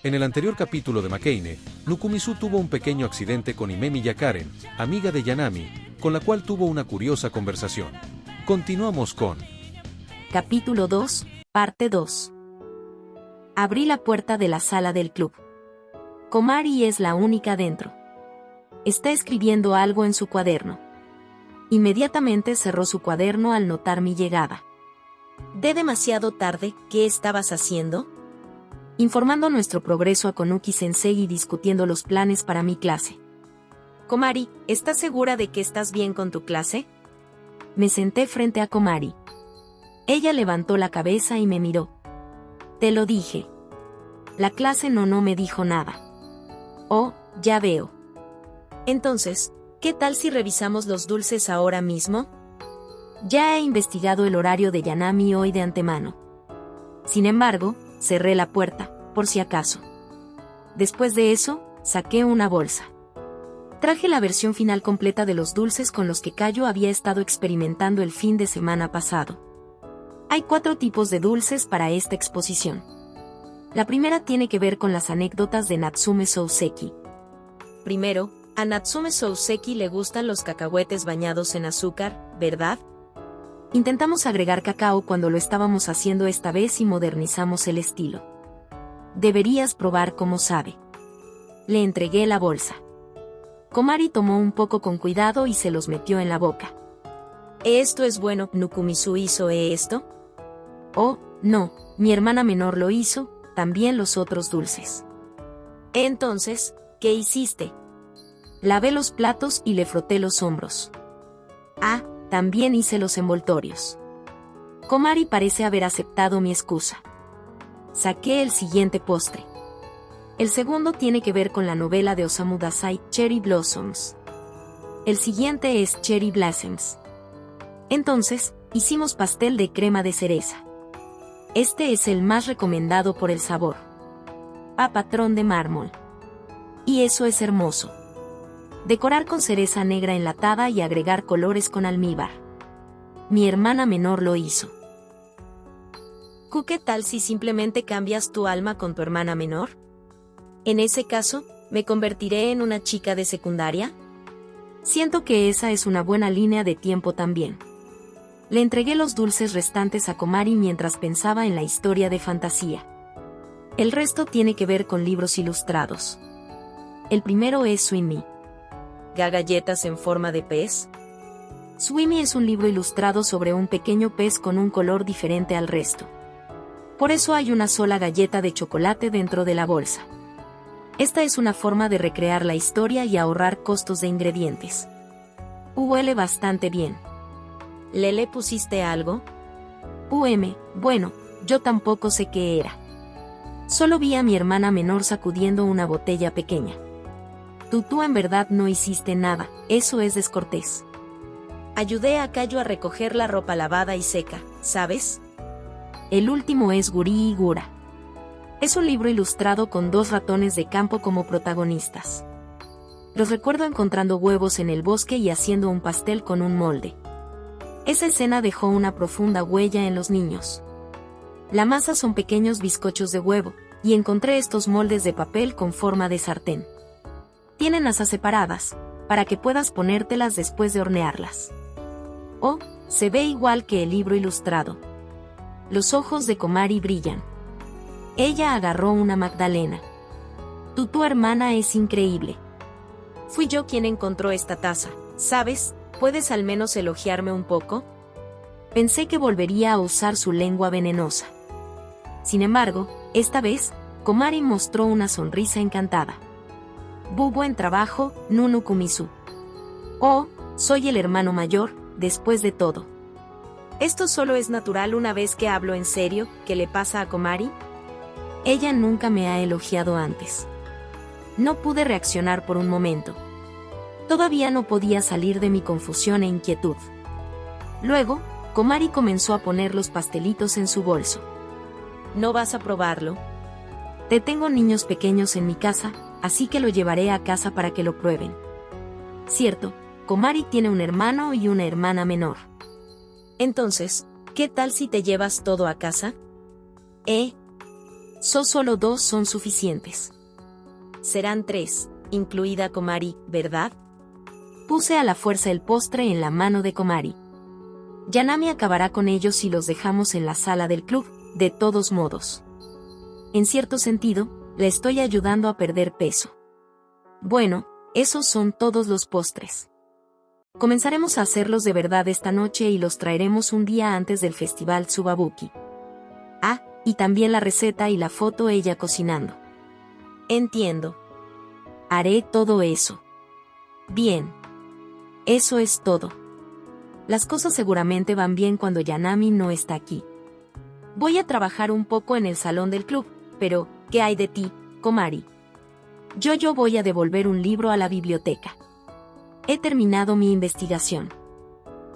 En el anterior capítulo de Makeine, Nukumizu tuvo un pequeño accidente con Himemi Yakaren, amiga de Yanami, con la cual tuvo una curiosa conversación. Continuamos con Capítulo 2, parte 2. Abrí la puerta de la sala del club. Komari es la única dentro. Está escribiendo algo en su cuaderno. Inmediatamente cerró su cuaderno al notar mi llegada. ¿De demasiado tarde? ¿Qué estabas haciendo? Informando nuestro progreso a Konuki-sensei y discutiendo los planes para mi clase. Komari, ¿estás segura de que estás bien con tu clase? Me senté frente a Komari. Ella levantó la cabeza y me miró. Te lo dije. La clase no me dijo nada. Oh, ya veo. Entonces, ¿qué tal si revisamos los dulces ahora mismo? Ya he investigado el horario de Yanami hoy de antemano. Sin embargo, cerré la puerta, por si acaso. Después de eso, saqué una bolsa. Traje la versión final completa de los dulces con los que Kayo había estado experimentando el fin de semana pasado. Hay 4 tipos de dulces para esta exposición. La primera tiene que ver con las anécdotas de Natsume Souseki. Primero, a Natsume Souseki le gustan los cacahuetes bañados en azúcar, ¿verdad? Intentamos agregar cacao cuando lo estábamos haciendo esta vez y modernizamos el estilo. Deberías probar cómo sabe. Le entregué la bolsa. Komari tomó un poco con cuidado y se los metió en la boca. ¿Esto es bueno? ¿Nukumizu hizo esto? Oh, no, mi hermana menor lo hizo, también los otros dulces. Entonces, ¿qué hiciste? Lavé los platos y le froté los hombros. Ah, también hice los envoltorios. Komari parece haber aceptado mi excusa. Saqué el siguiente postre. El segundo tiene que ver con la novela de Osamu Dazai, Cherry Blossoms. El siguiente es Cherry Blossoms. Entonces, hicimos pastel de crema de cereza. Este es el más recomendado por el sabor. A patrón de mármol. Y eso es hermoso. Decorar con cereza negra enlatada y agregar colores con almíbar. Mi hermana menor lo hizo. ¿Qué tal si simplemente cambias tu alma con tu hermana menor? En ese caso, ¿me convertiré en una chica de secundaria? Siento que esa es una buena línea de tiempo también. Le entregué los dulces restantes a Komari mientras pensaba en la historia de fantasía. El resto tiene que ver con libros ilustrados. El primero es Swimmy. ¿Galletas en forma de pez? Swimmy es un libro ilustrado sobre un pequeño pez con un color diferente al resto. Por eso hay una sola galleta de chocolate dentro de la bolsa. Esta es una forma de recrear la historia y ahorrar costos de ingredientes. Huele bastante bien. ¿Le pusiste algo? Bueno, yo tampoco sé qué era. Solo vi a mi hermana menor sacudiendo una botella pequeña. Tú en verdad no hiciste nada, eso es descortés. Ayudé a Kayo a recoger la ropa lavada y seca, ¿sabes? El último es Guri y Gura. Es un libro ilustrado con 2 ratones de campo como protagonistas. Los recuerdo encontrando huevos en el bosque y haciendo un pastel con un molde. Esa escena dejó una profunda huella en los niños. La masa son pequeños bizcochos de huevo, y encontré estos moldes de papel con forma de sartén. Tienen asas separadas, para que puedas ponértelas después de hornearlas. Oh, se ve igual que el libro ilustrado. Los ojos de Komari brillan. Ella agarró una magdalena. Tu hermana es increíble. Fui yo quien encontró esta taza, ¿sabes? ¿Puedes al menos elogiarme un poco? Pensé que volvería a usar su lengua venenosa. Sin embargo, esta vez, Komari mostró una sonrisa encantada. Buen trabajo, Nukumizu. Oh, soy el hermano mayor, después de todo. ¿Esto solo es natural una vez que hablo en serio? ¿Qué le pasa a Komari? Ella nunca me ha elogiado antes. No pude reaccionar por un momento. Todavía no podía salir de mi confusión e inquietud. Luego, Komari comenzó a poner los pastelitos en su bolso. ¿No vas a probarlo? Tengo niños pequeños en mi casa, así que lo llevaré a casa para que lo prueben. Cierto, Komari tiene un hermano y una hermana menor. Entonces, ¿qué tal si te llevas todo a casa? Solo 2 son suficientes. Serán 3, incluida Komari, ¿verdad? Puse a la fuerza el postre en la mano de Komari. Yanami acabará con ellos si los dejamos en la sala del club, de todos modos. En cierto sentido, la estoy ayudando a perder peso. Bueno, esos son todos los postres. Comenzaremos a hacerlos de verdad esta noche y los traeremos un día antes del festival Tsubabuki. Ah, y también la receta y la foto ella cocinando. Entiendo. Haré todo eso. Bien. Eso es todo. Las cosas seguramente van bien cuando Yanami no está aquí. Voy a trabajar un poco en el salón del club, pero, ¿qué hay de ti, Komari? Yo voy a devolver un libro a la biblioteca. He terminado mi investigación.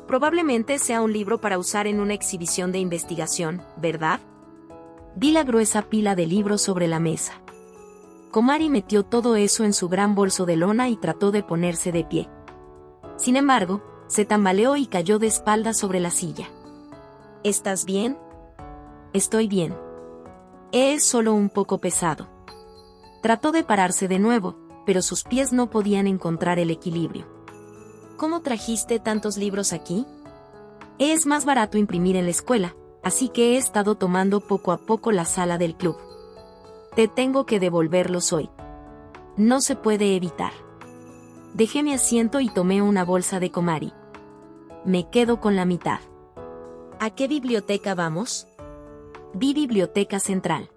Probablemente sea un libro para usar en una exhibición de investigación, ¿verdad? Vi la gruesa pila de libros sobre la mesa. Komari metió todo eso en su gran bolso de lona y trató de ponerse de pie. Sin embargo, se tambaleó y cayó de espaldas sobre la silla. ¿Estás bien? Estoy bien. Es solo un poco pesado. Trató de pararse de nuevo, pero sus pies no podían encontrar el equilibrio. ¿Cómo trajiste tantos libros aquí? Es más barato imprimir en la escuela, así que he estado tomando poco a poco la sala del club. Te tengo que devolverlos hoy. No se puede evitar. Dejé mi asiento y tomé una bolsa de Komari. Me quedo con la mitad. ¿A qué biblioteca vamos? Vi Biblioteca Central.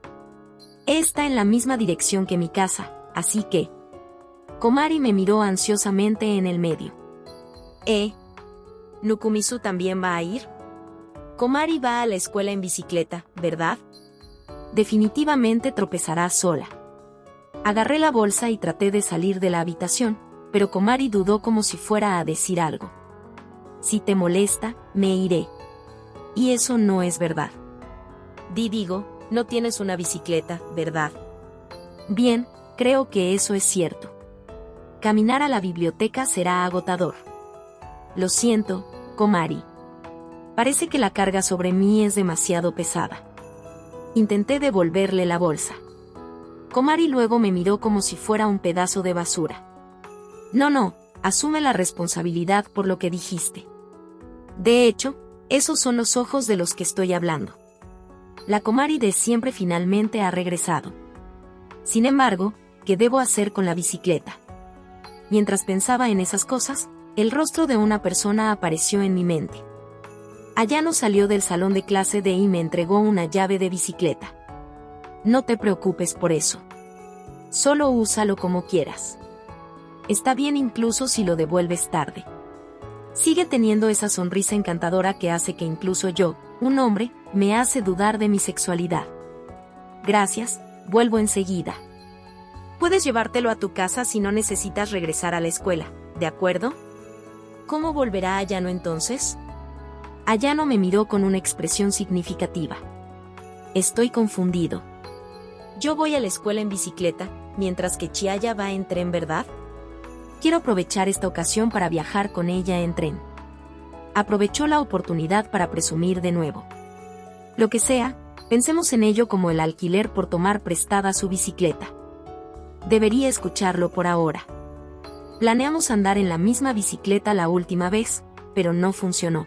Está en la misma dirección que mi casa, así que... Komari me miró ansiosamente en el medio. ¿Nukumizu también va a ir? Komari va a la escuela en bicicleta, ¿verdad? Definitivamente tropezará sola. Agarré la bolsa y traté de salir de la habitación, pero Komari dudó como si fuera a decir algo. Si te molesta, me iré. Y eso no es verdad. Digo, no tienes una bicicleta, ¿verdad? Bien, creo que eso es cierto. Caminar a la biblioteca será agotador. Lo siento, Komari. Parece que la carga sobre mí es demasiado pesada. Intenté devolverle la bolsa. Komari luego me miró como si fuera un pedazo de basura. No, asume la responsabilidad por lo que dijiste. De hecho, esos son los ojos de los que estoy hablando. La Komari de siempre finalmente ha regresado. Sin embargo, ¿qué debo hacer con la bicicleta? Mientras pensaba en esas cosas, el rostro de una persona apareció en mi mente. Ayano salió del salón de clase y me entregó una llave de bicicleta. No te preocupes por eso. Solo úsalo como quieras. Está bien incluso si lo devuelves tarde. Sigue teniendo esa sonrisa encantadora que hace que incluso yo, un hombre, me hace dudar de mi sexualidad. Gracias, vuelvo enseguida. Puedes llevártelo a tu casa si no necesitas regresar a la escuela, ¿de acuerdo? ¿Cómo volverá Ayano entonces? Ayano me miró con una expresión significativa. Estoy confundido. Yo voy a la escuela en bicicleta, mientras que Chiaya va en tren, ¿verdad? Quiero aprovechar esta ocasión para viajar con ella en tren. Aprovechó la oportunidad para presumir de nuevo. Lo que sea, pensemos en ello como el alquiler por tomar prestada su bicicleta. Debería escucharlo por ahora. Planeamos andar en la misma bicicleta la última vez, pero no funcionó.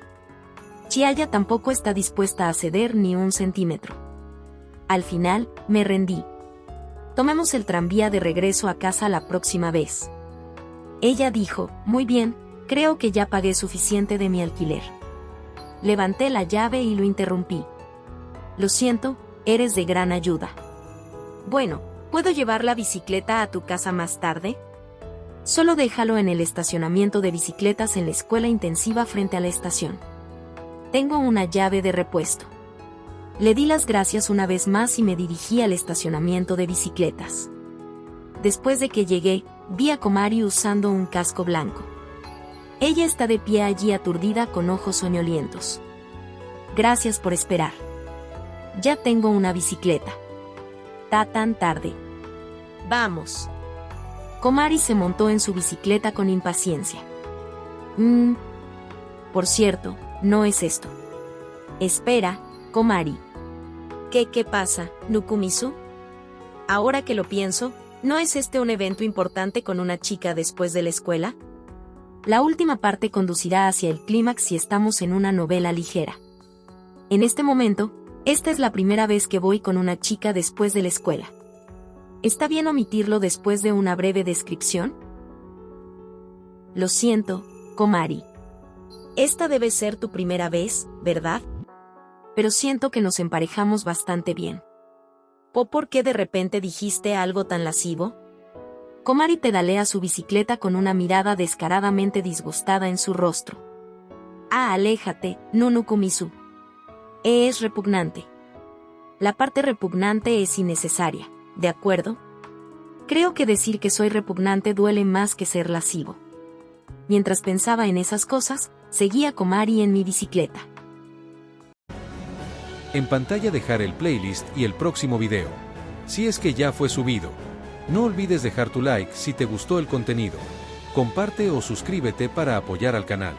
Chiaya tampoco está dispuesta a ceder ni un centímetro. Al final, me rendí. Tomemos el tranvía de regreso a casa la próxima vez. Ella dijo, muy bien, creo que ya pagué suficiente de mi alquiler. Levanté la llave y lo interrumpí. Lo siento, eres de gran ayuda. Bueno, ¿puedo llevar la bicicleta a tu casa más tarde? Solo déjalo en el estacionamiento de bicicletas en la escuela intensiva frente a la estación. Tengo una llave de repuesto. Le di las gracias una vez más y me dirigí al estacionamiento de bicicletas. Después de que llegué, vi a Komari usando un casco blanco. Ella está de pie allí aturdida con ojos soñolientos. Gracias por esperar. Ya tengo una bicicleta. Tan tarde. Vamos. Komari se montó en su bicicleta con impaciencia. Por cierto, no es esto. Espera, Komari. ¿Qué pasa, Nukumizu? Ahora que lo pienso, ¿no es este un evento importante con una chica después de la escuela? La última parte conducirá hacia el clímax si estamos en una novela ligera. En este momento, esta es la primera vez que voy con una chica después de la escuela. ¿Está bien omitirlo después de una breve descripción? Lo siento, Komari. Esta debe ser tu primera vez, ¿verdad? Pero siento que nos emparejamos bastante bien. ¿Por qué de repente dijiste algo tan lascivo? Komari pedalea su bicicleta con una mirada descaradamente disgustada en su rostro. Ah, aléjate, Nunu Kumisu. Es repugnante. La parte repugnante es innecesaria, ¿de acuerdo? Creo que decir que soy repugnante duele más que ser lascivo. Mientras pensaba en esas cosas, seguía Komari en mi bicicleta. En pantalla dejar el playlist y el próximo video. Si es que ya fue subido. No olvides dejar tu like si te gustó el contenido. Comparte o suscríbete para apoyar al canal.